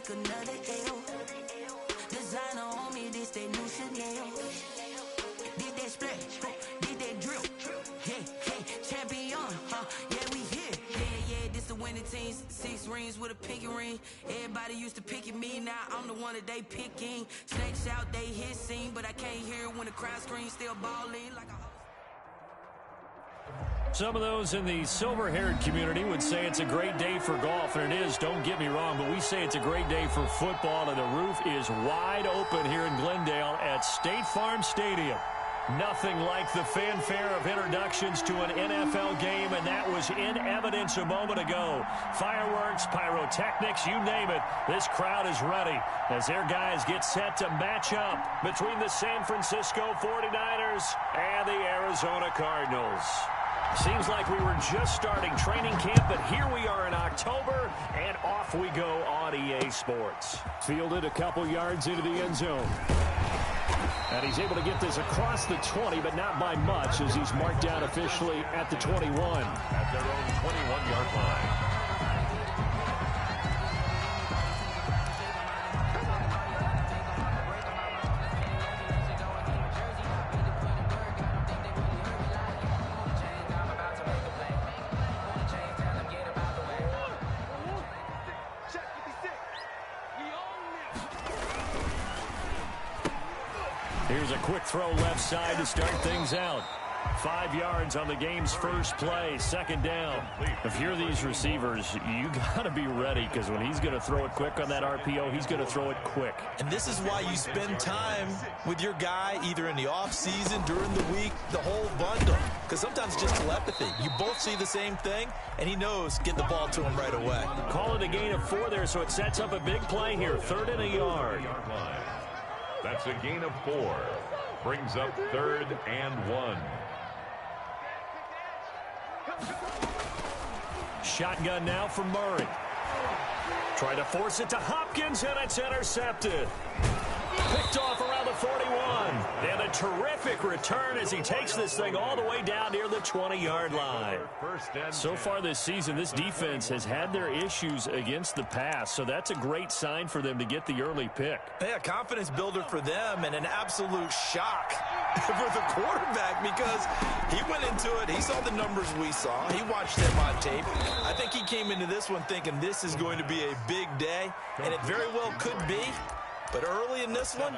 like another L. Designer on me, this they new Chanel. Did that split, did that drill. Yeah, champion, yeah, we here. Yeah, this the winning teams. 6 rings with a pinky ring. Everybody used to pick at me, now I'm the one that they picking. Snakes out, they hissing, but I can't hear it when the crowd screams. Still balling like a... Some of those in the silver-haired community would say it's a great day for golf, and it is, don't get me wrong, but we say it's a great day for football, and the roof is wide open here in Glendale at State Farm Stadium. Nothing like the fanfare of introductions to an NFL game, and that was in evidence a moment ago. Fireworks, pyrotechnics, you name it. This crowd is ready as their guys get set to match up between the San Francisco 49ers and the Arizona Cardinals. Seems like we were just starting training camp, but here we are in October, and off we go on EA Sports. Fielded a couple yards into the end zone. And he's able to get this across the 20, but not by much, as he's marked down officially at the 21. At their own 21-yard line. Here's a quick throw left side to start things out. 5 yards on the game's first play, second down. If you're these receivers, you got to be ready, because when he's going to throw it quick on that RPO, he's going to throw it quick. And this is why you spend time with your guy, either in the offseason, during the week, the whole bundle. Because sometimes it's just telepathy. You both see the same thing, and he knows get the ball to him right away. Call it a gain of 4 there, so it sets up a big play here. 3rd and a yard. That's a gain of 4. Brings up 3rd and 1. Shotgun now from Murray. Try to force it to Hopkins, and it's intercepted. Picked off around the 41. And a terrific return as he takes this thing all the way down near the 20-yard line. So far this season, this defense has had their issues against the pass, so that's a great sign for them to get the early pick. Yeah, confidence builder for them, and an absolute shock for the quarterback, because he went into it, he saw the numbers we saw, he watched them on tape. I think he came into this one thinking this is going to be a big day, and it very well could be. But early in this one,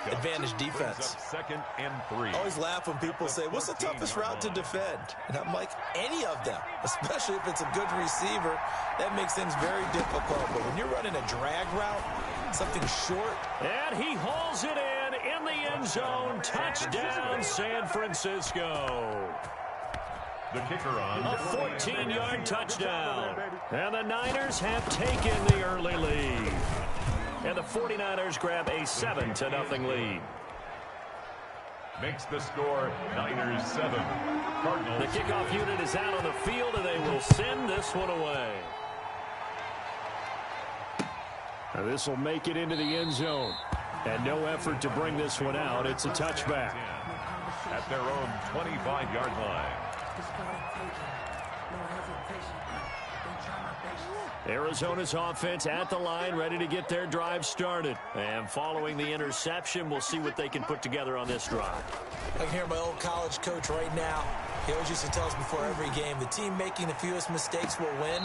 advantage defense. 2nd and 3. I always laugh when people say, what's the toughest route to defend? And I'm like, any of them, especially if it's a good receiver. That makes things very difficult. But when you're running a drag route, something short. And he hauls it in the end zone. Touchdown, San Francisco. The kicker on. A 14-yard touchdown. And the Niners have taken the early lead. And the 49ers grab a 7-0 lead. Makes the score Niners 7. Cardinals. The kickoff unit is out on the field, and they will send this one away. Now this will make it into the end zone. And no effort to bring this one out. It's a touchback. At their own 25-yard line. Arizona's offense at the line, ready to get their drive started. And following the interception, we'll see what they can put together on this drive. I can hear my old college coach right now. He always used to tell us before every game, the team making the fewest mistakes will win.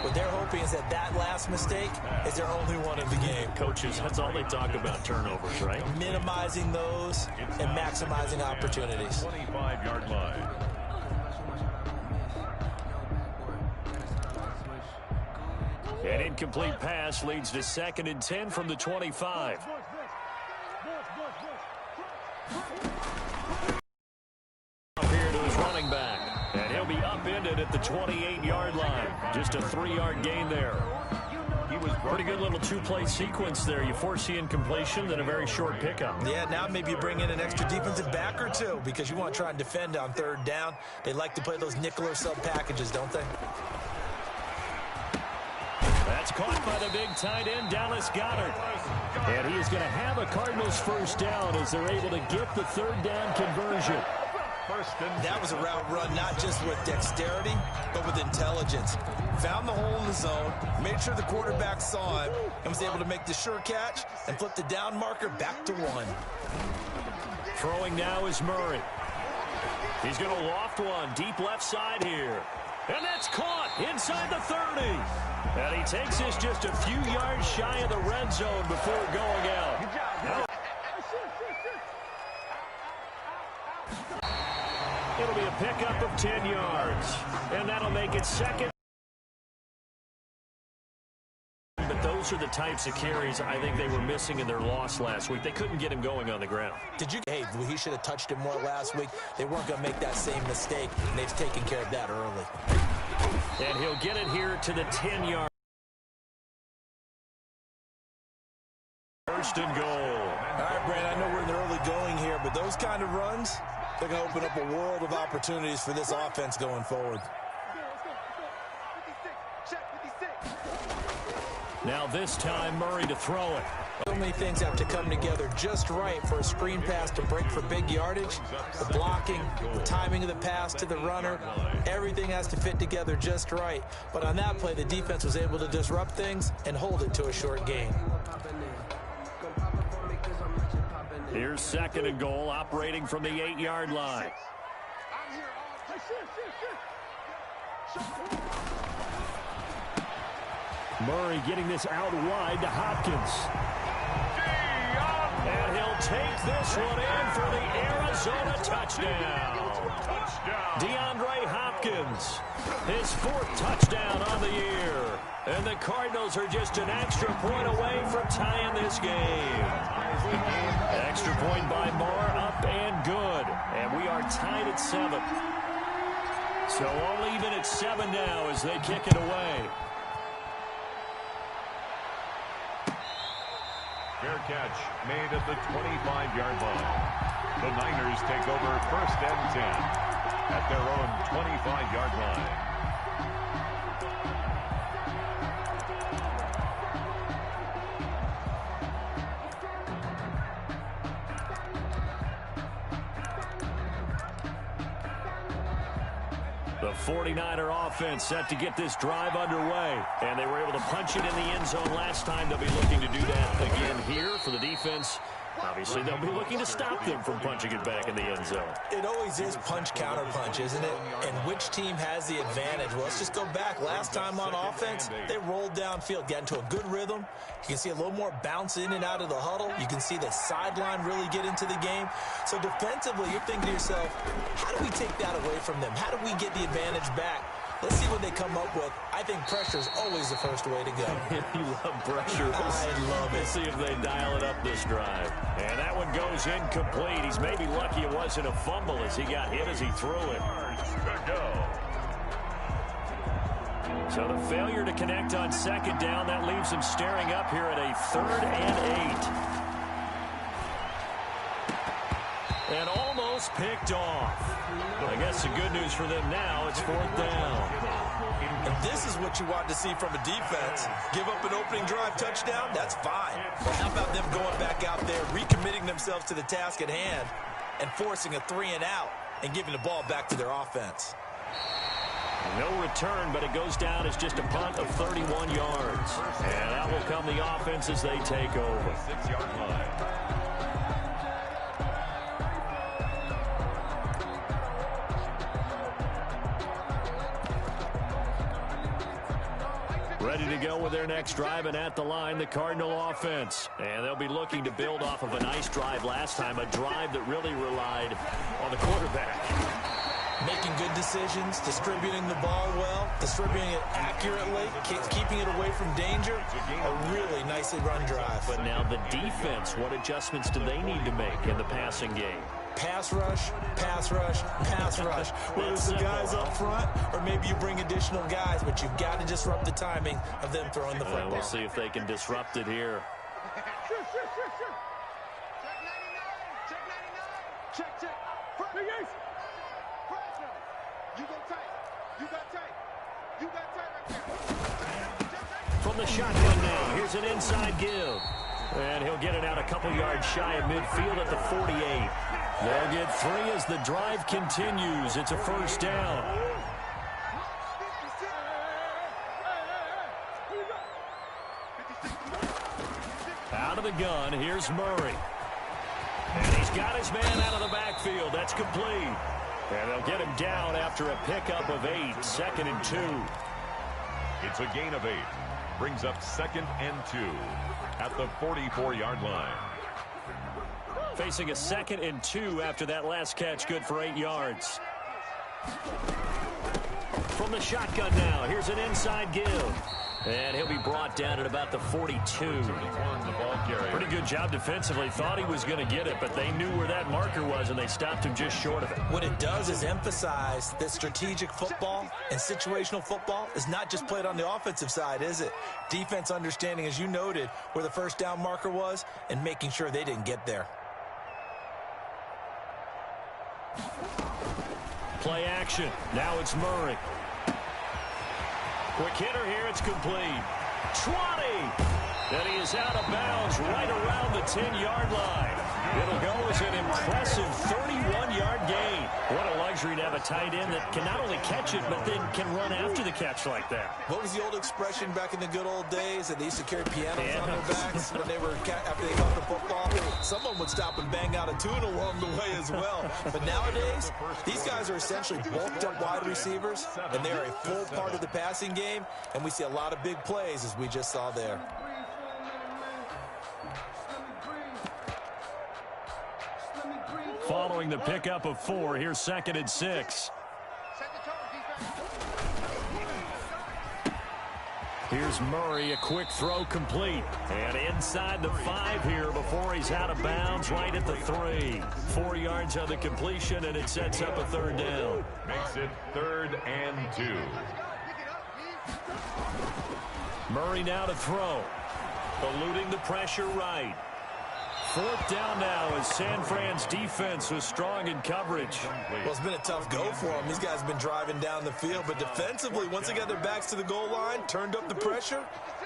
What they're hoping is that last mistake is their only one of the game. Coaches, that's all they talk about, turnovers, right? Minimizing those and maximizing opportunities. 25-yard line. An incomplete pass leads to 2nd and 10 from the 25. Up here to his running back. And he'll be upended at the 28-yard line. Just a 3-yard gain there. He was pretty good little 2-play sequence there. You force the incompletion, then a very short pickup. Yeah, now maybe you bring in an extra defensive back or two, because you want to try and defend on 3rd down. They like to play those nickel or sub packages, don't they? That's caught by the big tight end, Dallas Goedert. And he is going to have a Cardinals first down as they're able to get the 3rd down conversion. That was a route run, not just with dexterity, but with intelligence. Found the hole in the zone, made sure the quarterback saw him, and was able to make the sure catch and flip the down marker back to 1. Throwing now is Murray. He's going to loft one deep left side here. And that's caught inside the 30. And he takes this just a few yards shy of the red zone before going out. Good job. It'll be a pickup of 10 yards. And that'll make it second. But those are the types of carries I think they were missing in their loss last week. They couldn't get him going on the ground. Hey, he should have touched him more last week. They weren't going to make that same mistake, and they've taken care of that early. And he'll get it here to the 10-yard. First and goal. All right, Brandon, I know we're in the early going here, but those kind of runs, they're going to open up a world of opportunities for this offense going forward. Now this time, Murray to throw it. So many things have to come together just right for a screen pass to break for big yardage. The blocking, the timing of the pass to the runner, everything has to fit together just right. But on that play, the defense was able to disrupt things and hold it to a short gain. Here's second and goal, operating from the 8-yard line. Murray getting this out wide to Hopkins. And he'll take this one in for the Arizona touchdown. DeAndre Hopkins, his 4th touchdown on the year. And the Cardinals are just an extra point away from tying this game. Extra point by Moore, up and good. And we are tied at 7. So all even at 7 now as they kick it away. Fair catch made at the 25-yard line. The Niners take over 1st and 10 at their own 25-yard line. The 49er offense set to get this drive underway. And they were able to punch it in the end zone last time. They'll be looking to do that again here for the defense. Obviously, they'll be looking to stop them from punching it back in the end zone. It always is punch-counter-punch, isn't it? And which team has the advantage? Well, let's just go back. Last time on offense, they rolled downfield, got into a good rhythm. You can see a little more bounce in and out of the huddle. You can see the sideline really get into the game. So defensively, you're thinking to yourself, how do we take that away from them? How do we get the advantage back? Let's see what they come up with. I think pressure is always the first way to go. You love pressure. I love it. Let's see if they dial it up this drive. And that one goes incomplete. He's maybe lucky it wasn't a fumble as he got hit as he threw it. So the failure to connect on 2nd down, that leaves him staring up here at a 3rd and 8. And almost picked off. I guess the good news for them now, it's 4th down. And this is what you want to see from a defense. Give up an opening drive touchdown, that's fine. But how about them going back out there, recommitting themselves to the task at hand, and forcing a 3-and-out and giving the ball back to their offense. No return, but it goes down as just a punt of 31 yards. And that will come the offense as they take over. 6-yard line. Ready to go with their next drive, and at the line, the Cardinal offense. And they'll be looking to build off of a nice drive last time, a drive that really relied on the quarterback. Making good decisions, distributing the ball well, distributing it accurately, keeping it away from danger. A really nicely run drive. But now the defense, what adjustments do they need to make in the passing game? Pass rush, pass rush, pass rush. Whether it's the guys up front or maybe you bring additional guys, but you've got to disrupt the timing of them throwing the football. We'll see if they can disrupt it here. Check. You go tight. You got tight. You got tight right there. From the shotgun now, here's an inside give. And he'll get it out a couple yards shy of midfield at the 48. They'll get 3 as the drive continues. It's a first down. Out of the gun, here's Murray. And he's got his man out of the backfield. That's complete. And they'll get him down after a pickup of 8, 2nd and 2. It's a gain of 8. Brings up 2nd and 2 at the 44-yard line. Facing a 2nd and 2 after that last catch, good for 8 yards. From the shotgun now, here's an inside give. And he'll be brought down at about the 42. Pretty good job defensively. Thought he was going to get it, but they knew where that marker was, and they stopped him just short of it. What it does is emphasize that strategic football and situational football is not just played on the offensive side, is it? Defense understanding, as you noted, where the first down marker was and making sure they didn't get there. Play action. Now it's Murray. Quick hitter here. It's complete. 20. And he is out of bounds right around the 10-yard line. It'll go as an impressive 31-yard gain. What a luxury to have a tight end that can not only catch it, but then can run after the catch like that. What was the old expression back in the good old days that they used to carry pianos on their backs when they were after they caught the football? Someone would stop and bang out a tune along the way as well. But nowadays, these guys are essentially bulked up wide receivers, and they are a full part of the passing game, and we see a lot of big plays as we just saw there. Following the pickup of 4, here's 2nd and 6. Here's Murray, a quick throw complete. And inside the 5 here before he's out of bounds right at the 3. 4 yards on the completion, and it sets up a 3rd down. Makes it 3rd and 2. Murray now to throw. Eluding the pressure right. 4th down now as San Fran's defense was strong in coverage. Well, it's been a tough go for them. These guys have been driving down the field, but defensively, once they got their backs to the goal line, turned up the pressure,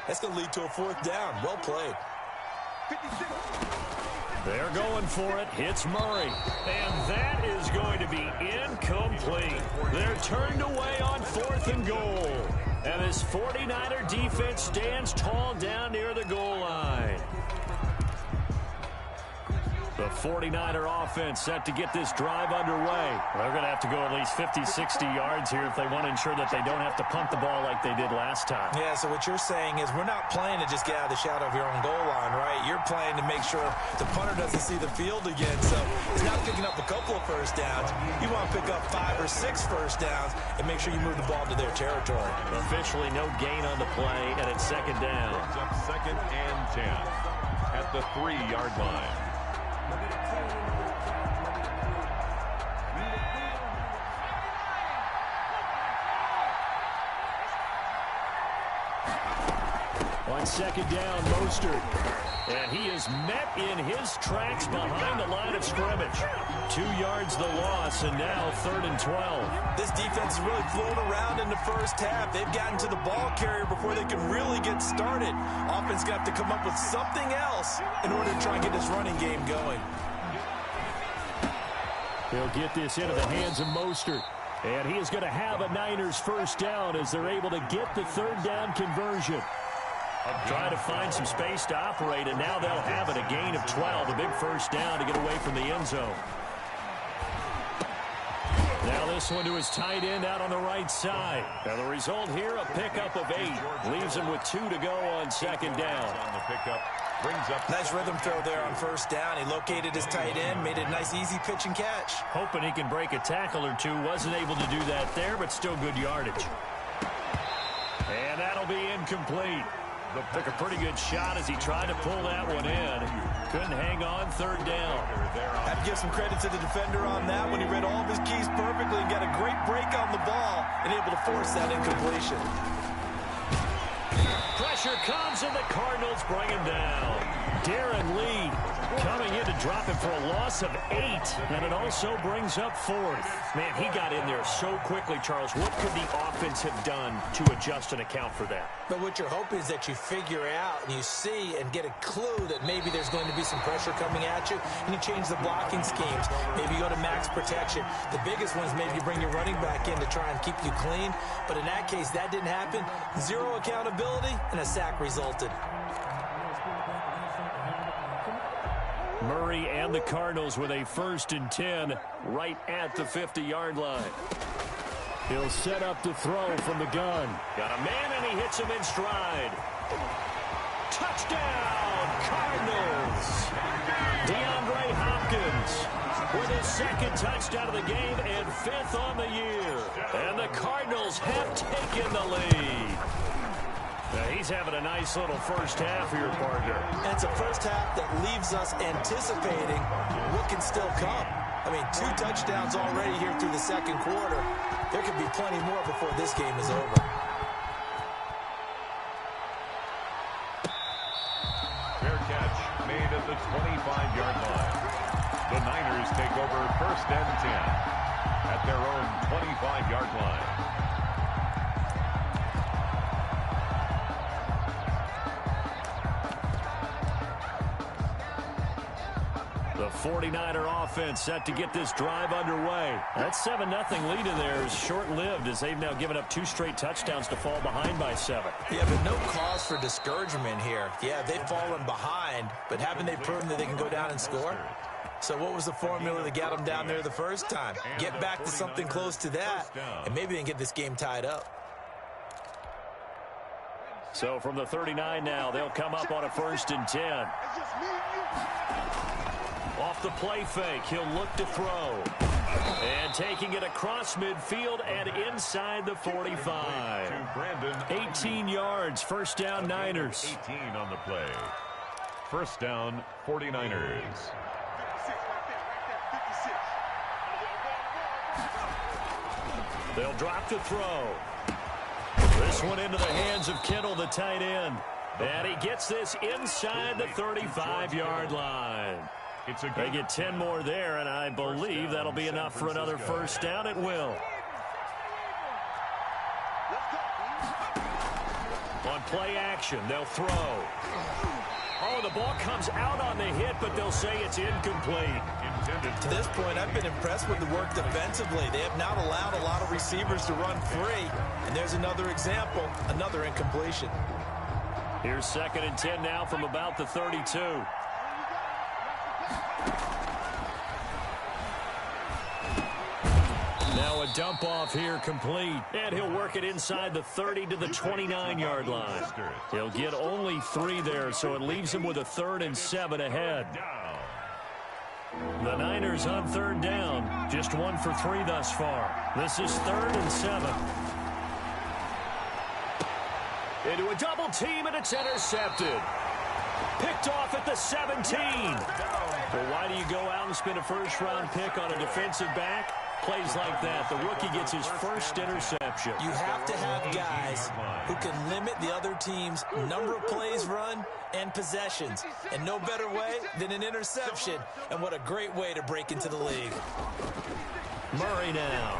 that's going to lead to a 4th down. Well played. They're going for it. Hits Murray. And that is going to be incomplete. They're turned away on 4th and goal. And this 49er defense stands tall down near the goal line. The 49er offense set to get this drive underway. They're going to have to go at least 50, 60 yards here if they want to ensure that they don't have to punt the ball like they did last time. Yeah, so what you're saying is we're not playing to just get out of the shadow of your own goal line, right? You're playing to make sure the punter doesn't see the field again. So it's not picking up a couple of first downs. You want to pick up 5 or 6 first downs and make sure you move the ball to their territory. Officially no gain on the play, and it's 2nd down. It's up 2nd and 10 at the 3-yard line. On 2nd down, Mostert. And he is met in his tracks behind the line of scrimmage. 2 yards the loss, and now 3rd and 12. This defense is really flown around in the first half. They've gotten to the ball carrier before they can really get started. Offense got to come up with something else in order to try and get this running game going. He'll get this into the hands of Mostert. And he is going to have a Niners first down as they're able to get the 3rd down conversion. Trying to find some space to operate, and now they'll have it. A gain of 12, a big first down to get away from the end zone. Now this one to his tight end out on the right side. Now the result here, a pickup of 8. Leaves him with 2 to go on 2nd down. On the pickup, brings up nice rhythm throw there on first down. He located his tight end, made it a nice easy pitch and catch. Hoping he can break a tackle or two. Wasn't able to do that there, but still good yardage. And that'll be incomplete. Took a pretty good shot as he tried to pull that one in. Couldn't hang on, 3rd down. Have to give some credit to the defender on that when he read all of his keys perfectly and got a great break on the ball and able to force that incompletion. pressure comes, and the Cardinals bring him down. Darren Lee coming in to drop him for a loss of 8, and it also brings up 4th. Man, he got in there so quickly, Charles. What could the offense have done to adjust and account for that? But what you're hoping is that you figure out and you see and get a clue that maybe there's going to be some pressure coming at you, and you change the blocking schemes. Maybe you go to max protection. The biggest one is maybe you bring your running back in to try and keep you clean. But in that case, that didn't happen. 0 accountability, and a sack resulted. Murray and the Cardinals with a 1st and 10 right at the 50-yard line. He'll set up to throw from the gun. Got a man, and he hits him in stride. Touchdown, Cardinals! DeAndre Hopkins with his 2nd touchdown of the game and 5th on the year. And the Cardinals have taken the lead. Now, he's having a nice little first half here, partner. And it's a first half that leaves us anticipating what can still come. I mean, 2 touchdowns already here through the 2nd quarter. There could be plenty more before this game is over. Fair catch made at the 25-yard line. The Niners take over 1st and 10 at their own 25-yard line. The 49er offense set to get this drive underway. That 7-0 lead in there is short-lived as they've now given up 2 straight touchdowns to fall behind by 7. Yeah, but no cause for discouragement here. Yeah, they've fallen behind, but haven't they proven that they can go down and score? So what was the formula that got them down there the first time? Get back to something close to that, and maybe they can get this game tied up. So from the 39 now, they'll come up on a 1st and 10. Off the play fake, he'll look to throw. And taking it across midfield and inside the 45. 18 yards, 1st down Niners. 18 on the play. 1st down, 49ers. They'll drop to throw. This one into the hands of Kittle, the tight end. And he gets this inside the 35-yard line. They get 10 more there, and I believe that'll be enough for another 1st down. It will. On play action, they'll throw. Oh, the ball comes out on the hit, but they'll say it's incomplete. To this point, I've been impressed with the work defensively. They have not allowed a lot of receivers to run free. And there's another example, another incompletion. Here's 2nd and 10 now from about the 32. Now a dump off here complete. And he'll work it inside the 30 to the 29-yard line. He'll get only 3 there, so it leaves him with a 3rd and 7 ahead. The Niners on 3rd down. Just 1 for 3 thus far. This is 3rd and 7. Into a double team, and it's intercepted. Picked off at the 17. Well, why do you go out and spend a 1st-round pick on a defensive back? Plays like that, the rookie gets his 1st interception. You have to have guys who can limit the other team's number of plays run and possessions. And no better way than an interception. And what a great way to break into the league. Murray now.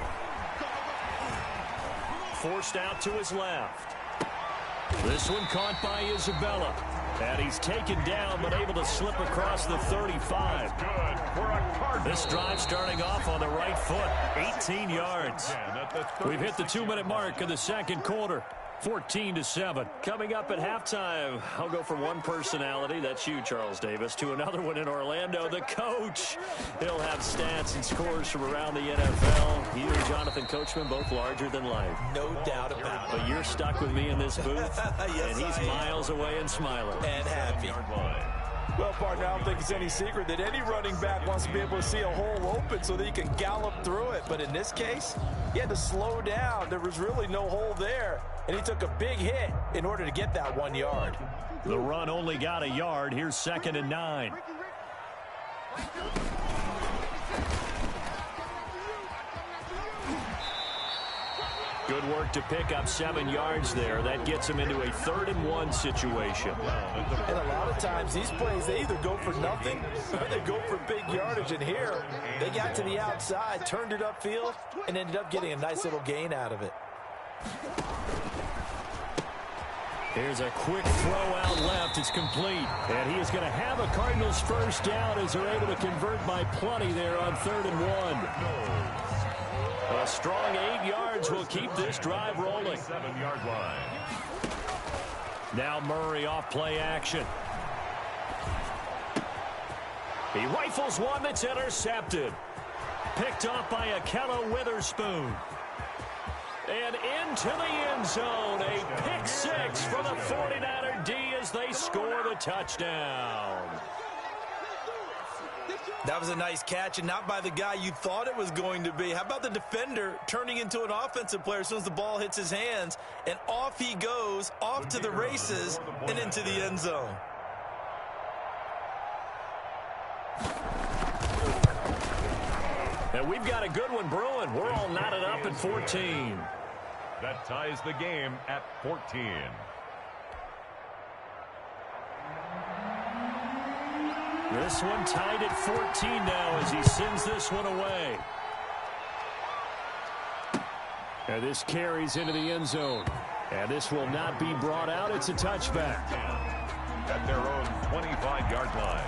Forced out to his left. This one caught by Isabella. And he's taken down, but able to slip across the 35. This drive starting off on the right foot. 18 yards. We've hit the 2-minute mark in the 2nd quarter. 14-7. Coming up at halftime, I'll go from one personality, that's you, Charles Davis, to another one in Orlando, the coach. He'll have stats and scores from around the NFL. He and Jonathan Coachman, both larger than life. No doubt about it. But you're stuck with me in this booth, yes, and he's miles away and smiling. And happy. Well, partner, I don't think it's any secret that any running back wants to be able to see a hole open so that he can gallop through it. But in this case, he had to slow down. There was really no hole there. And he took a big hit in order to get that 1 yard. The run only got a yard. Here's 2nd and 9. Good work to pick up 7 yards there. That gets them into a 3rd-and-1 situation. And a lot of times these plays, they either go for nothing or they go for big yardage. And here, they got to the outside, turned it upfield, and ended up getting a nice little gain out of it. Here's a quick throw out left. It's complete. And he is going to have a Cardinals first down as they're able to convert by plenty there on 3rd and 1. A strong 8 yards will keep this drive rolling. 7-yard line. Now Murray off play action. He rifles one that's intercepted. Picked off by Ahkello Witherspoon. And into the end zone. A pick 6 for the 49er D as they score the touchdown. That was a nice catch, and not by the guy you thought it was going to be. How about the defender turning into an offensive player as soon as the ball hits his hands, and off he goes, off to the races, and into the end zone. And we've got a good one brewing. We're all knotted up at 14. That ties the game at 14. This one tied at 14 now as he sends this one away. And this carries into the end zone. And this will not be brought out. It's a touchback. At their own 25-yard line.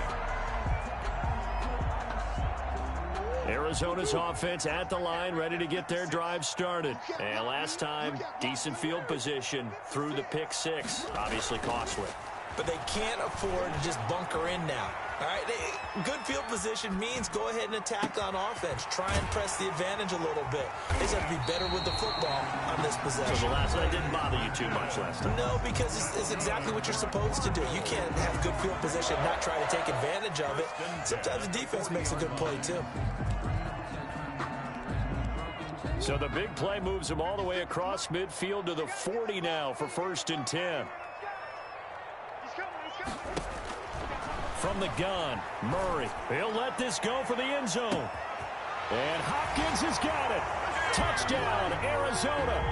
Arizona's offense at the line, ready to get their drive started. And last time, decent field position through the pick 6. Obviously costly. But they can't afford to just bunker in now. All right, good field position means go ahead and attack on offense. Try and press the advantage a little bit. They just have to be better with the football on this possession. So the last night didn't bother you too much last time? No, because it's exactly what you're supposed to do. You can't have good field position, not try to take advantage of it. Sometimes the defense makes a good play, too. So the big play moves him all the way across midfield to the 40 now for 1st and 10. From the gun, Murray. He'll let this go for the end zone. And Hopkins has got it. Touchdown, Arizona.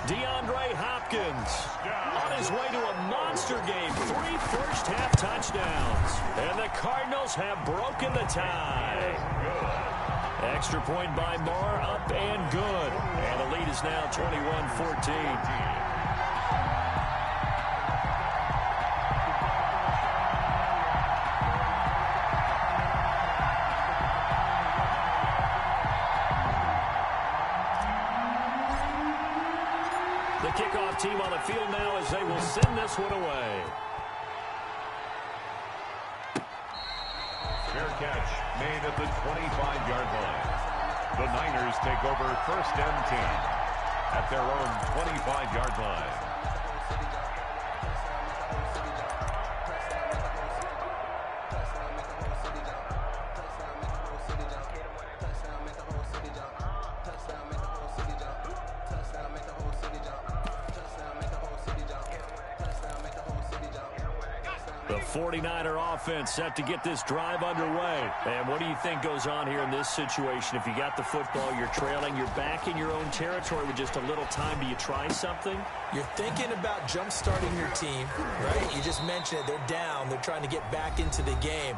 DeAndre Hopkins on his way to a monster game. 3 first-half touchdowns. And the Cardinals have broken the tie. Extra point by Marr, up and good. And the lead is now 21-14. Kickoff team on the field now as they will send this one away. Fair catch made at the 25-yard line. The Niners take over 1st and 10 at their own 25-yard line. The 49er offense set to get this drive underway. And what do you think goes on here in this situation? If you got the football, you're trailing, you're back in your own territory with just a little time. Do you try something? You're thinking about jump-starting your team, right? You just mentioned it. They're down. They're trying to get back into the game.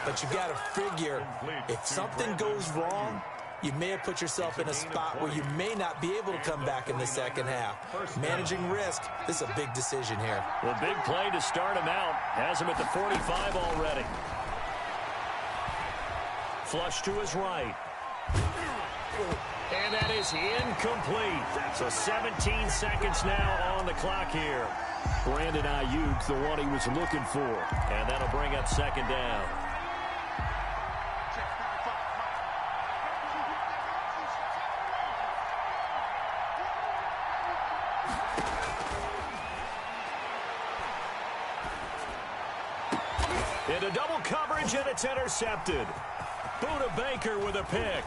But you've got to figure, if something goes wrong, you may have put yourself in a spot where you may not be able to come back in the second half. Managing risk, this is a big decision here. Well, big play to start him out. Has him at the 45 already. Flush to his right. And that is incomplete. So 17 seconds now on the clock here. Brandon Ayuk, the one he was looking for. And that'll bring up 2nd down. Into double coverage, and it's intercepted. Budda Baker with a pick.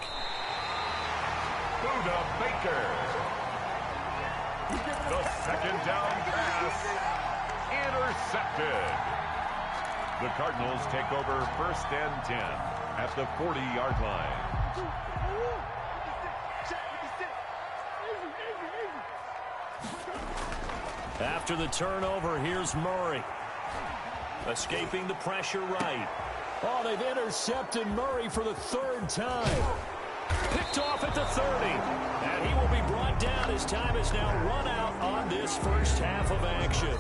Budda Baker. The 2nd down pass intercepted. The Cardinals take over 1st and 10 at the 40-yard line. After the turnover, here's Murray. Escaping the pressure right. Oh, they've intercepted Murray for the third time. Picked off at the 30. And he will be brought down as time has now run out on this first half of action.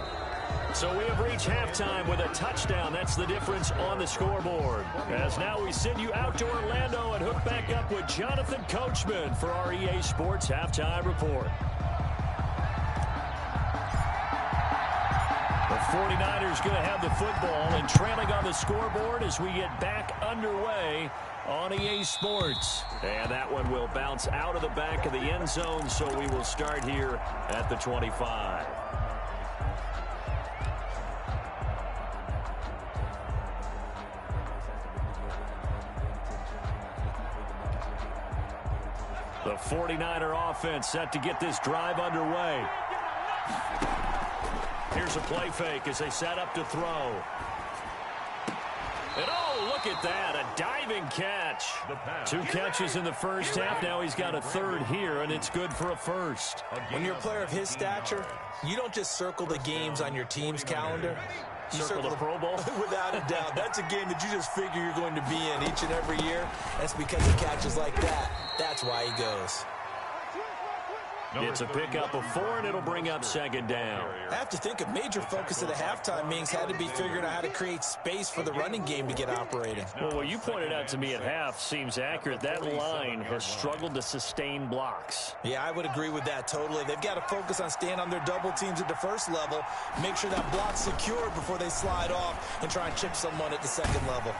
So we have reached halftime with a touchdown. That's the difference on the scoreboard. As now we send you out to Orlando and hook back up with Jonathan Coachman for our EA Sports Halftime Report. The 49ers going to have the football and trailing on the scoreboard as we get back underway on EA Sports. And that one will bounce out of the back of the end zone, so we will start here at the 25. The 49er offense set to get this drive underway. Here's a play fake as they set up to throw. And oh, look at that, a diving catch. 2 catches in the first half. Now he's got a third here, and it's good for a first. When you're a player of his stature, you don't just circle the games on your team's calendar. You circle the Pro Bowl? Without a doubt. That's a game that you just figure you're going to be in each and every year. That's because of catches like that. That's why he goes. It's a pickup of 4, and it'll bring up second down. I have to think a major focus of the halftime meetings had to be figuring out how to create space for the running game to get operating. Well, what you pointed out to me at half seems accurate. That line has struggled to sustain blocks. Yeah, I would agree with that totally. They've got to focus on staying on their double teams at the first level, make sure that block's secured before they slide off and try and chip someone at the second level.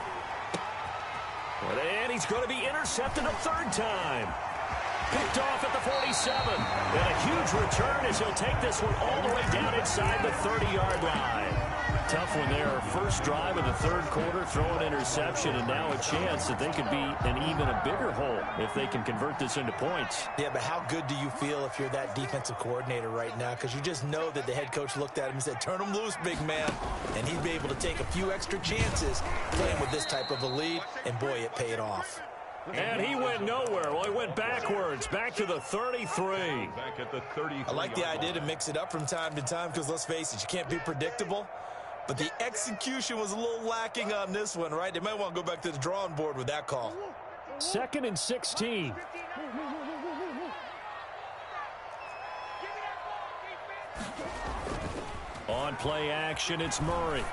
And he's going to be intercepted a third time. Picked off at the 47. And a huge return as he'll take this one all the way down inside the 30-yard line. Tough one there. First drive of the third quarter, throw an interception, and now a chance that they could be in even a bigger hole if they can convert this into points. Yeah, but how good do you feel if you're that defensive coordinator right now? Because you just know that the head coach looked at him and said, turn him loose, big man. And he'd be able to take a few extra chances playing with this type of a lead, and boy, it paid off. And he went nowhere. Well, he went backwards, back to the 33. Back at the 33. I like the idea to mix it up from time to time because, let's face it, you can't be predictable. But the execution was a little lacking on this one, right? They might want to go back to the drawing board with that call. 2nd and 16. On play action, it's Murray.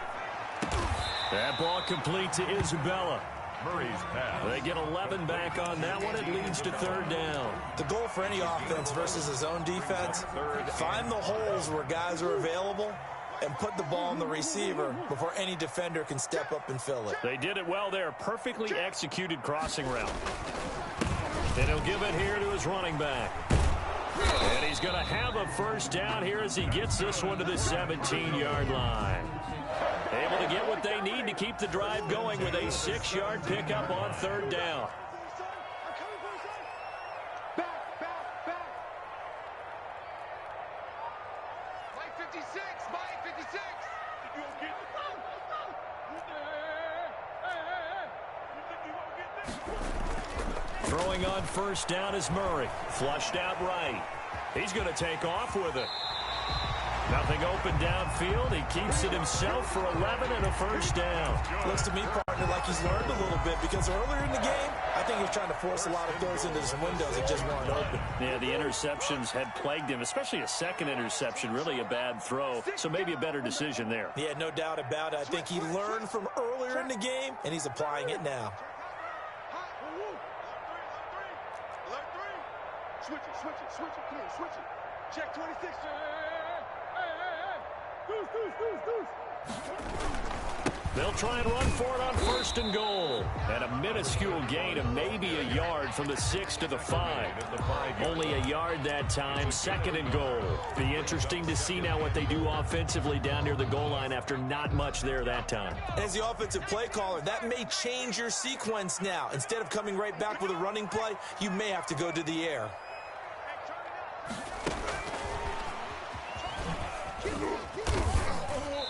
That ball complete to Isabella. Murray's pass. They get 11 back on that one. It leads to third down. The goal for any offense versus his own defense, find the holes where guys are available and put the ball on the receiver before any defender can step up and fill it. They did it well there. Perfectly executed crossing route. And he'll give it here to his running back. And he's going to have a first down here as he gets this one to the 17-yard line. Able to get what they need to keep the drive going with a 6-yard pickup on third down. Mike 56, Mike 56. Throwing on first down is Murray. Flushed out right. He's going to take off with it. Nothing open downfield. He keeps it himself for 11 and a first down. Looks to me, partner, like he's learned a little bit because earlier in the game, I think he was trying to force a lot of throws into some windows that just weren't open. Yeah, the interceptions had plagued him, especially a second interception, really a bad throw. So maybe a better decision there. Yeah, no doubt about it. I think he learned from earlier in the game, and he's applying it now. Switch it. Come on, switch it. Check 26. They'll try and run for it on first and goal. And a minuscule gain of maybe a yard from the 6 to the 5. Only a yard that time, 2nd and goal. Be interesting to see now what they do offensively down near the goal line after not much there that time. As the offensive play caller, that may change your sequence now. Instead of coming right back with a running play, you may have to go to the air.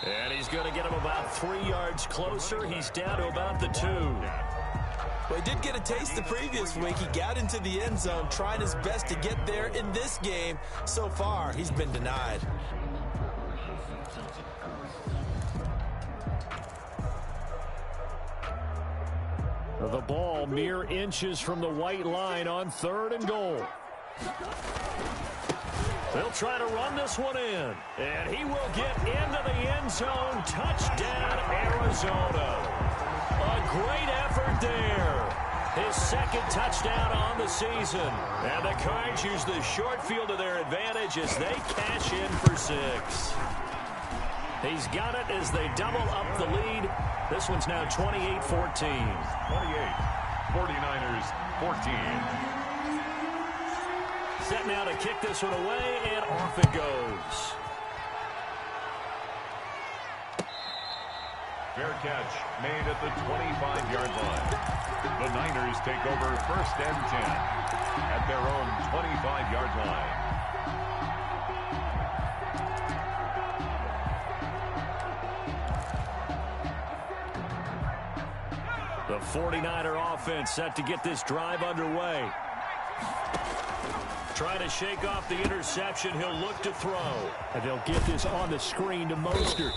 And he's going to get him about 3 yards closer. He's down to about the 2. Well, he did get a taste the previous week. He got into the end zone trying his best to get there in this game. So far, he's been denied. The ball mere inches from the white line on 3rd and goal. They'll try to run this one in, and he will get into the end zone. Touchdown, Arizona. A great effort there. His 2nd touchdown on the season. And the Cards use the short field to their advantage as they cash in for 6. He's got it as they double up the lead. This one's now 28-14. 28. 49ers 14. Set now to kick this one away, and off it goes. Fair catch made at the 25-yard line. The Niners take over 1st and 10 at their own 25-yard line. The 49er offense set to get this drive underway. Trying to shake off the interception. He'll look to throw. And they'll get this on the screen to Mostert.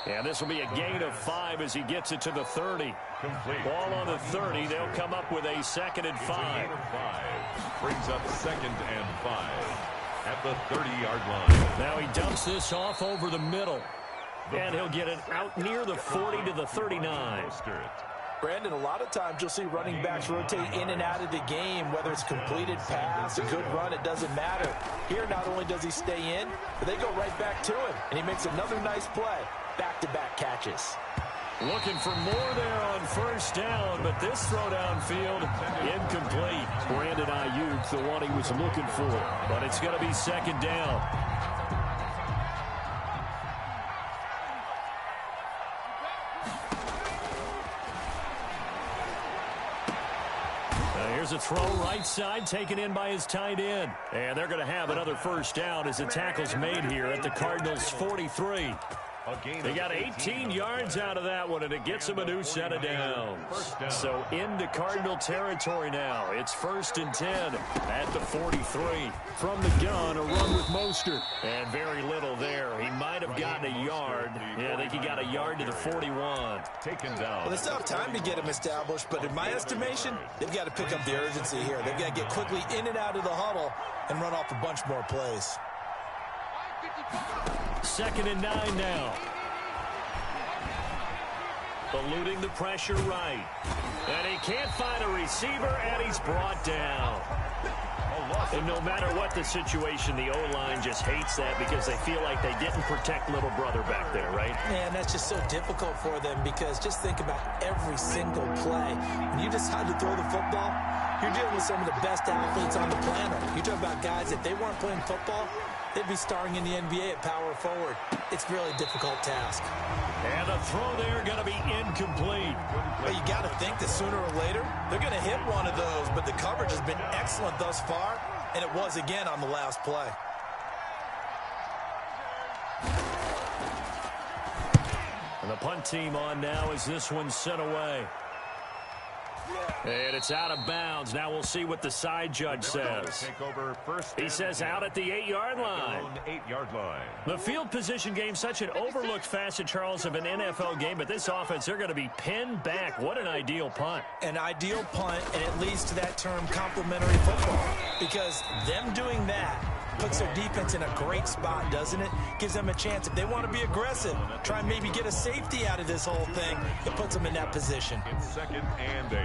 And this will be a gain of 5 as he gets it to the 30. Complete. Ball on the 30. They'll come up with a 2nd and 5. Brings up 2nd and 5 at the 30-yard line. Now he dumps this off over the middle. And he'll get it out near the 40 to the 39. Brandon, a lot of times you'll see running backs rotate in and out of the game, whether it's completed pass, a good run, it doesn't matter. Here, not only does he stay in, but they go right back to him, and he makes another nice play. Back-to-back catches. Looking for more there on 1st down, but this throw downfield incomplete. Brandon Ayuk, the one he was looking for, but it's going to be 2nd down. Here's a throw right side, taken in by his tight end. And they're going to have another 1st down as the tackle's made here at the Cardinals' 43. They got 18 yards out of that one, and it gets them a new set of downs. So into Cardinal territory now. It's 1st and 10 at the 43. From the gun, a run with Mostert. And very little there. He might have gotten a yard. Yeah, I think he got a yard to the 41. Taken down. Well, it's not time to get him established, but in my estimation, they've got to pick up the urgency here. They've got to get quickly in and out of the huddle and run off a bunch more plays. 2nd and 9 now. Eluding the pressure right. And he can't find a receiver, and he's brought down. And no matter what the situation, the O-line just hates that because they feel like they didn't protect little brother back there, right? Man, that's just so difficult for them because just think about every single play. When you decide to throw the football, you're dealing with some of the best athletes on the planet. You talk about guys, if they weren't playing football, they'd be starring in the NBA at power forward. It's a really difficult task. And the throw there going to be incomplete. Well, you got to think that sooner or later, they're going to hit one of those, but the coverage has been excellent thus far, and it was again on the last play. And the punt team on now as this one's sent away. And it's out of bounds. Now we'll see what the side judge says. He says out at the 8-yard line. 8-yard line. The field position game, such an overlooked facet, Charles, of an NFL game, but this offense, they're going to be pinned back. What an ideal punt. An ideal punt, and it leads to that term complementary football. Because them doing that puts their defense in a great spot, doesn't it? Gives them a chance. If they want to be aggressive, try and maybe get a safety out of this whole thing, it puts them in that position. It's 2nd and 8.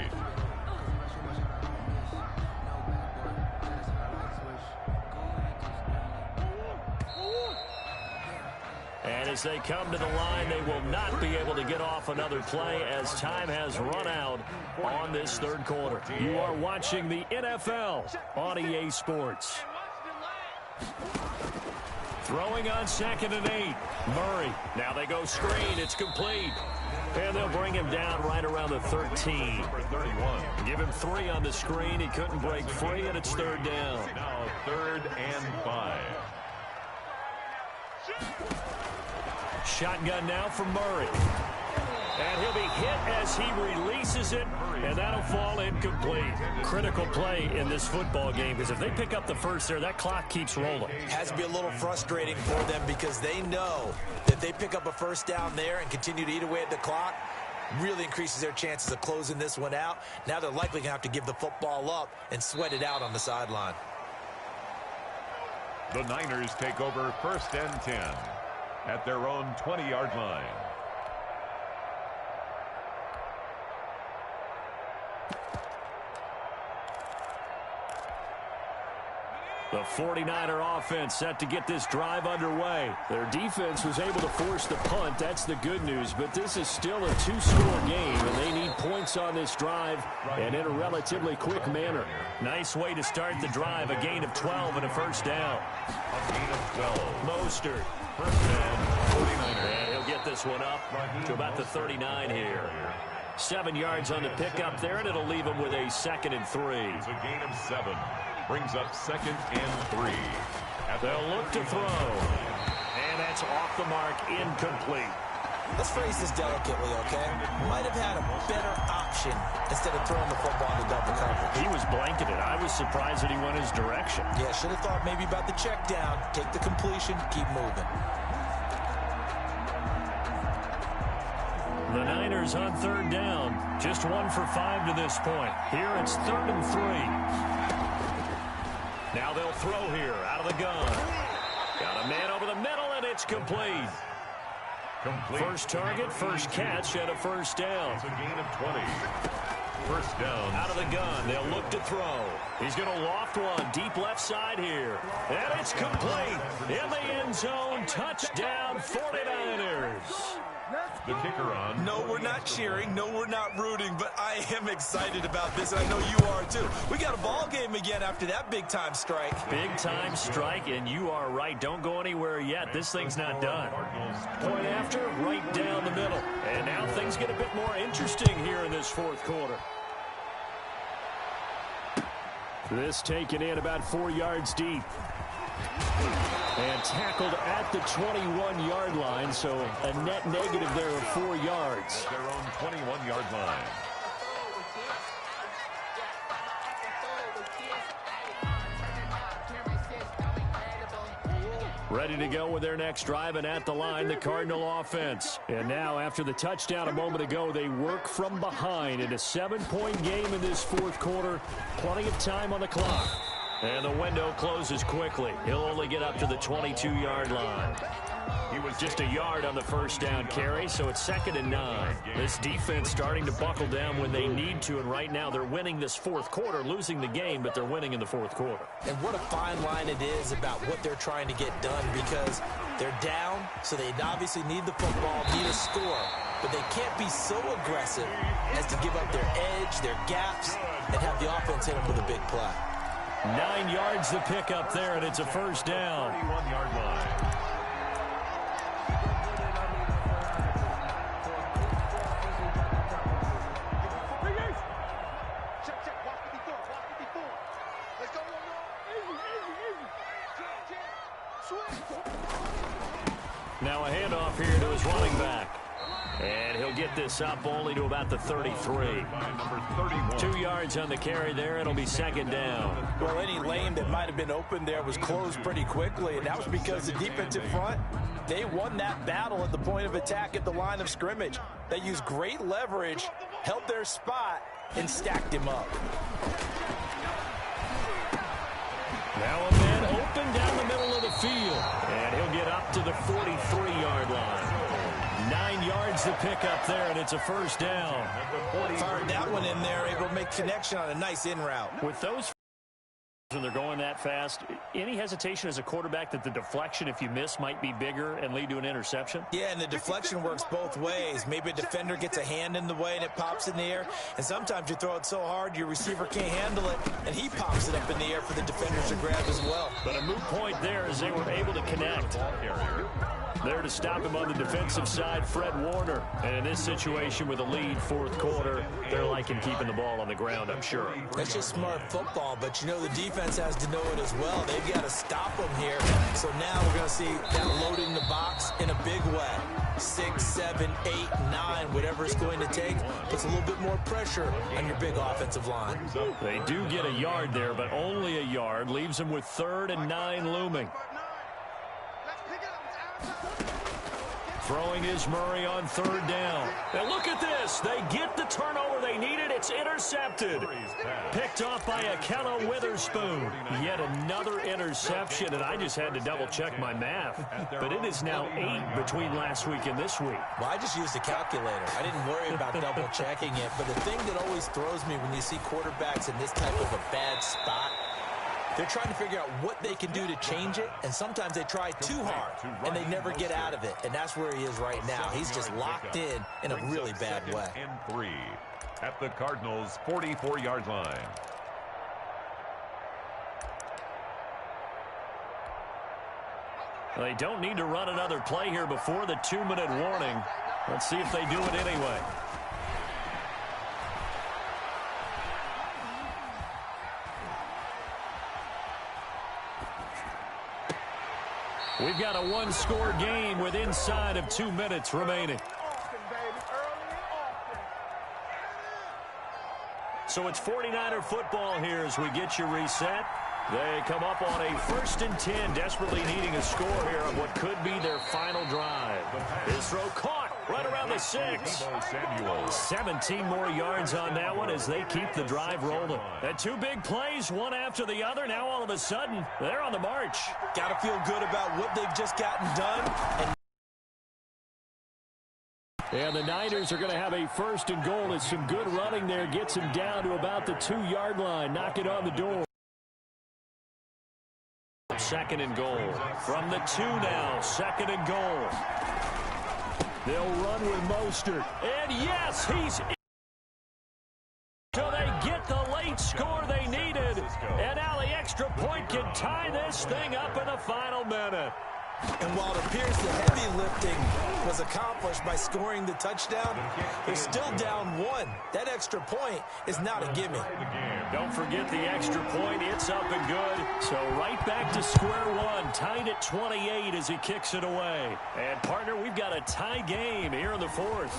And as they come to the line, they will not be able to get off another play as time has run out on this 3rd quarter. You are watching the NFL on EA Sports. Throwing on 2nd and 8. Murray. Now they go screen. It's complete. And they'll bring him down right around the 13. Number 31. Give him 3 on the screen. He couldn't break free, and it's 3rd down. Now 3rd and 5. Shotgun now for Murray. And he'll be hit as he releases it, and that'll fall incomplete. Critical play in this football game, because if they pick up the first there, that clock keeps rolling. Has to be a little frustrating for them because they know that if they pick up a first down there and continue to eat away at the clock, really increases their chances of closing this one out. Now they're likely going to have to give the football up and sweat it out on the sideline. The Niners take over 1st and 10 at their own 20-yard line. The 49er offense set to get this drive underway. Their defense was able to force the punt. That's the good news. But this is still a 2-score game, and they need points on this drive and in a relatively quick manner. Nice way to start the drive. A gain of 12 and a first down. A gain of 12. Mostert. First down, 49ers. And he'll get this one up to about the 39 here. 7 yards on the pickup there, and it'll leave him with a 2nd and 3. It's a gain of 7. Brings up 2nd and 3. They'll look to throw. And that's off the mark, incomplete. Let's phrase this delicately, okay? Might have had a better option instead of throwing the football to double coverage. He was blanketed. I was surprised that he went his direction. Yeah, should have thought maybe about the check down, take the completion, keep moving. The Niners on 3rd down. Just 1 for 5 to this point. Here it's 3rd and 3. Now they'll throw here out of the gun. Got a man over the middle, and it's complete. First target, first catch, and a first down. It's a gain of 20. First down. Out of the gun, they'll look to throw. He's going to loft one, deep left side here. And it's complete. In the end zone, touchdown 49ers. The kicker on. No, we're not cheering. No, we're not rooting, but I am excited about this, and I know you are too. We got a ball game again after that big-time strike. Big-time strike, and you are right. Don't go anywhere yet. This thing's not done. Point after, right down the middle. And now things get a bit more interesting here in this 4th quarter. This taken in about 4 yards deep. And tackled at the 21-yard line, so a net negative there of 4 yards. Their own 21-yard line. Ready to go with their next drive, and at the line, the Cardinal offense. And now, after the touchdown a moment ago, they work from behind in a 7-point game in this 4th quarter. Plenty of time on the clock. And the window closes quickly. He'll only get up to the 22-yard line. He was just a yard on the first down carry, so it's 2nd and 9. This defense starting to buckle down when they need to, and right now they're winning this 4th quarter, losing the game, but they're winning in the 4th quarter. And what a fine line it is about what they're trying to get done, because they're down, so they obviously need the football, need a score, but they can't be so aggressive as to give up their edge, their gaps, and have the offense hit them with a big play. 9 yards to pick up there, and it's a first down. 31-yard line. Now a handoff here to his running back. And he'll get this up only to about the 33. 2 yards on the carry there. It'll be 2nd down. Well, any lane that might have been open there was closed pretty quickly, and that was because the defensive front, they won that battle at the point of attack at the line of scrimmage. They used great leverage, held their spot, and stacked him up. Now a man open down the middle of the field. And he'll get up to the 43-yard line. 9 yards to pick up there, and it's a first down. Fired that one in there, able to make connection on a nice in route. With those when they're going that fast, any hesitation as a quarterback that the deflection, if you miss, might be bigger and lead to an interception? Yeah, and the deflection works both ways. Maybe a defender gets a hand in the way and it pops in the air, and sometimes you throw it so hard your receiver can't handle it, and he pops it up in the air for the defenders to grab as well. But a moot point there as they were able to connect. There to stop him on the defensive side, Fred Warner. And in this situation with a lead 4th quarter, they're liking keeping the ball on the ground, I'm sure. That's just smart football, but you know the defense has to know it as well. They've got to stop them here. So now we're going to see that loading the box in a big way. 6, 7, 8, 9, whatever it's going to take, puts a little bit more pressure on your big offensive line. They do get a yard there, but only a yard. Leaves them with 3rd and 9 looming. Throwing is Murray on 3rd down. And look at this. They get the turnover they needed. It's intercepted. Picked off by Ahkello Witherspoon. Yet another interception, and I just had to double-check my math. But it is now 8 between last week and this week. Well, I just used a calculator. I didn't worry about double-checking it. But the thing that always throws me when you see quarterbacks in this type of a bad spot, they're trying to figure out what they can do to change it, and sometimes they try too hard, and they never get out of it, and that's where he is right now. He's just locked in a really bad way. And 3 at the Cardinals' 44-yard line. They don't need to run another play here before the 2-minute warning. Let's see if they do it anyway. We've got a 1-score game with inside of 2 minutes remaining. So it's 49er football here as we get you reset. They come up on a 1st and 10, desperately needing a score here on what could be their final drive. His throw caught right around the 6. 17 more yards on that one as they keep the drive rolling. And 2 big plays, one after the other. Now all of a sudden, they're on the march. Got to feel good about what they've just gotten done. And the Niners are going to have a 1st and goal. It's some good running there. Gets him down to about the 2-yard line. Knock it on the door. 2nd and goal. From the 2 now. 2nd and goal. They'll run with Mostert. And yes, he's in. So they get the late score they needed. And now the extra point can tie this thing up in the final minute. And while it appears the heavy lifting was accomplished by scoring the touchdown, they're still down 1. That extra point is not a gimme. Don't forget the extra point. It's up and good. So right back to square one. Tied at 28 as he kicks it away. And, partner, we've got a tie game here in the 4th.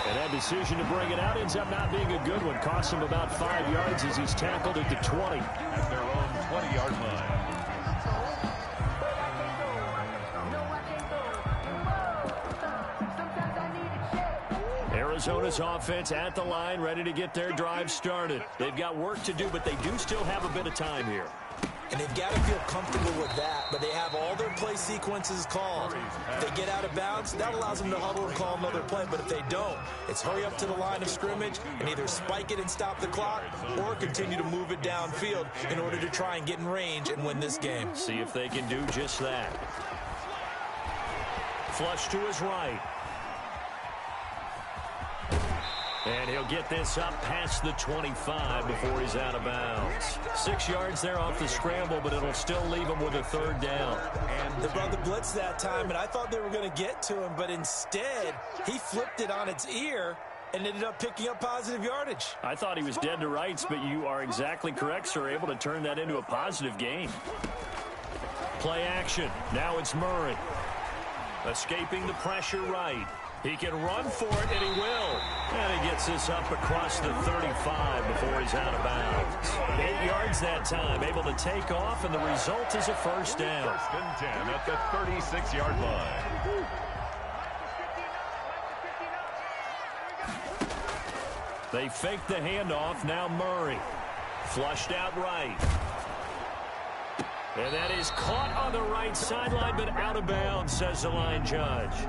And that decision to bring it out ends up not being a good one. Costs him about 5 yards as he's tackled at the 20. At their own 20-yard line. Arizona's offense at the line, ready to get their drive started. They've got work to do, but they do still have a bit of time here. And they've got to feel comfortable with that, but they have all their play sequences called. If they get out of bounds, that allows them to huddle and call another play, but if they don't, it's hurry up to the line of scrimmage and either spike it and stop the clock or continue to move it downfield in order to try and get in range and win this game. See if they can do just that. Flush to his right. And he'll get this up past the 25 before he's out of bounds. 6 yards there off the scramble, but it'll still leave him with a 3rd down. And they brought the blitz that time, and I thought they were going to get to him, but instead, he flipped it on its ear and ended up picking up positive yardage. I thought he was dead to rights, but you are exactly correct, sir. Able to turn that into a positive gain. Play action. Now it's Murray. Escaping the pressure right. He can run for it, and he will. And he gets this up across the 35 before he's out of bounds. 8 yards that time, able to take off, and the result is a 1st down. 1st and 10 at the 36-yard line. They fake the handoff. Now Murray. Flushed out right. And that is caught on the right sideline, but out of bounds, says the line judge.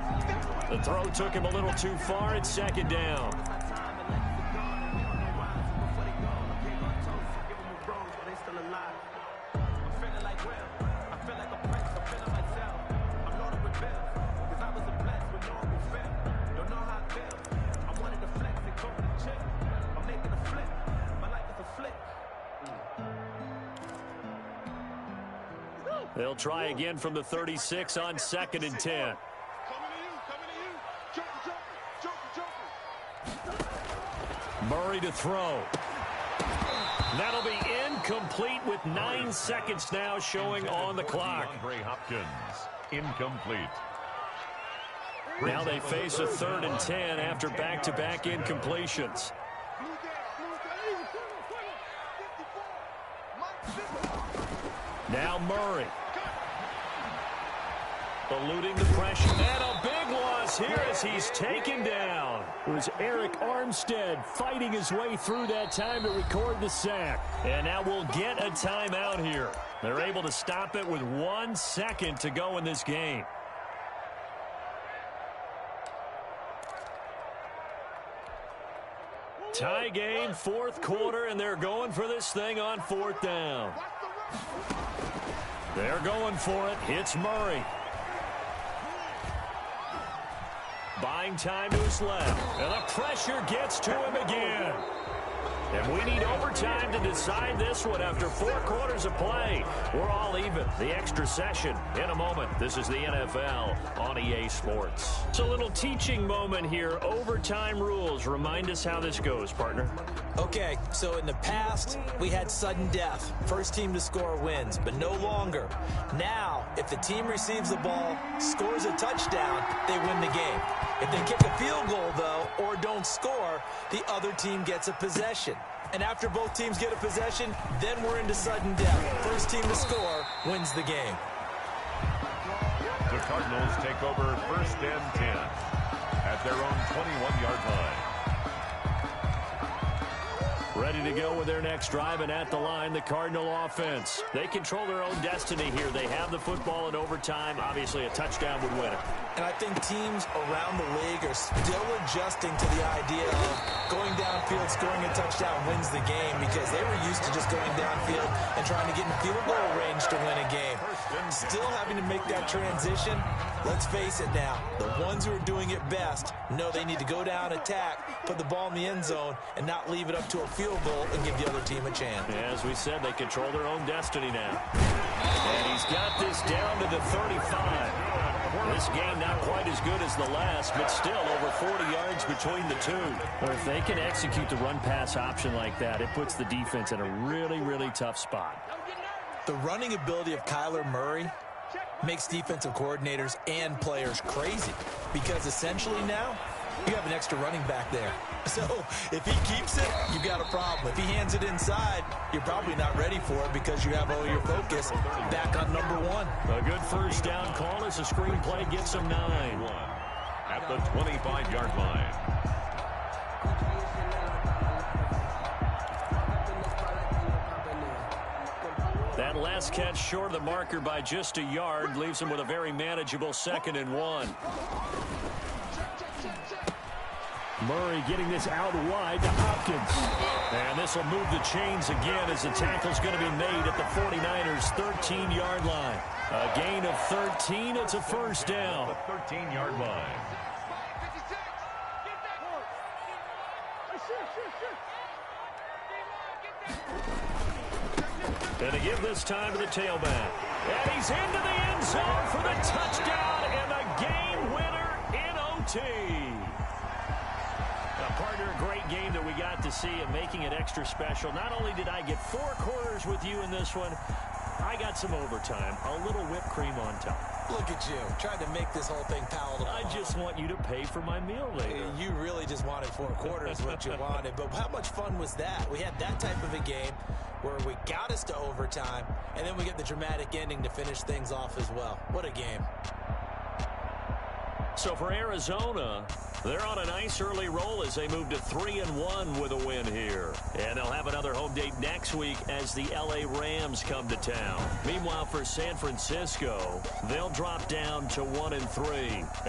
The throw took him a little too far. It's 2nd down. They'll try again from the 36 on 2nd and 10. Murray to throw. That'll be incomplete with 9 seconds now showing on the clock. DeAndre Hopkins, incomplete. Now they face a 3rd and 10 after back-to-back incompletions. Now Murray. Eluding the pressure. And a big loss here as he's taken down. It was Eric Armstead fighting his way through that time to record the sack. And now we'll get a timeout here. They're able to stop it with 1 second to go in this game. Tie game, 4th quarter, and they're going for this thing on 4th down. They're going for it. It's Murray. Buying time to his left. And the pressure gets to him again. And we need overtime to decide this one after 4 quarters of play. We're all even. The extra session in a moment. This is the NFL on EA Sports. It's a little teaching moment here. Overtime rules. Remind us how this goes, partner. Okay, so in the past, we had sudden death. First team to score wins, but no longer. Now, if the team receives the ball, scores a touchdown, they win the game. If they kick a field goal, though, or don't score, the other team gets a possession. And after both teams get a possession, then we're into sudden death. First team to score wins the game. The Cardinals take over 1st and 10 at their own 21-yard line. Ready to go with their next drive, and at the line, the Cardinal offense. They control their own destiny here. They have the football in overtime. Obviously, a touchdown would win it. And I think teams around the league are still adjusting to the idea of going downfield, scoring a touchdown wins the game, because they were used to just going downfield and trying to get in field goal range to win a game. Still having to make that transition. Let's face it now, the ones who are doing it best know they need to go down, attack, put the ball in the end zone, and not leave it up to a field goal and give the other team a chance. As we said, they control their own destiny now. And he's got this down to the 35. This game not quite as good as the last, but still over 40 yards between the two. Or if they can execute the run-pass option like that, it puts the defense in a really, really tough spot. The running ability of Kyler Murray makes defensive coordinators and players crazy, because essentially now you have an extra running back there. So if he keeps it, you've got a problem. If he hands it inside, you're probably not ready for it because you have all your focus back on number 1. A good first down call as a screen play gets him 9. At the 25-yard line. That last catch short of the marker by just a yard leaves him with a very manageable 2nd and 1. Murray getting this out wide to Hopkins. And this will move the chains again as the tackle's going to be made at the 49ers' 13-yard line. A gain of 13. It's a first down. The 13-yard line. And to give this time to the tailback. And he's into the end zone for the touchdown and the game winner in OT. Partner, a great game that we got to see and making it extra special. Not only did I get 4 quarters with you in this one, I got some overtime. A little whipped cream on top. Look at you, trying to make this whole thing palatable. I just want you to pay for my meal later. You really just wanted 4 quarters, what you wanted. But how much fun was that? We had that type of a game where we got us to overtime, and then we get the dramatic ending to finish things off as well. What a game. So for Arizona, they're on a nice early roll as they move to 3-1 with a win here. And they'll have another home date next week as the LA Rams come to town. Meanwhile, for San Francisco, they'll drop down to 1-3.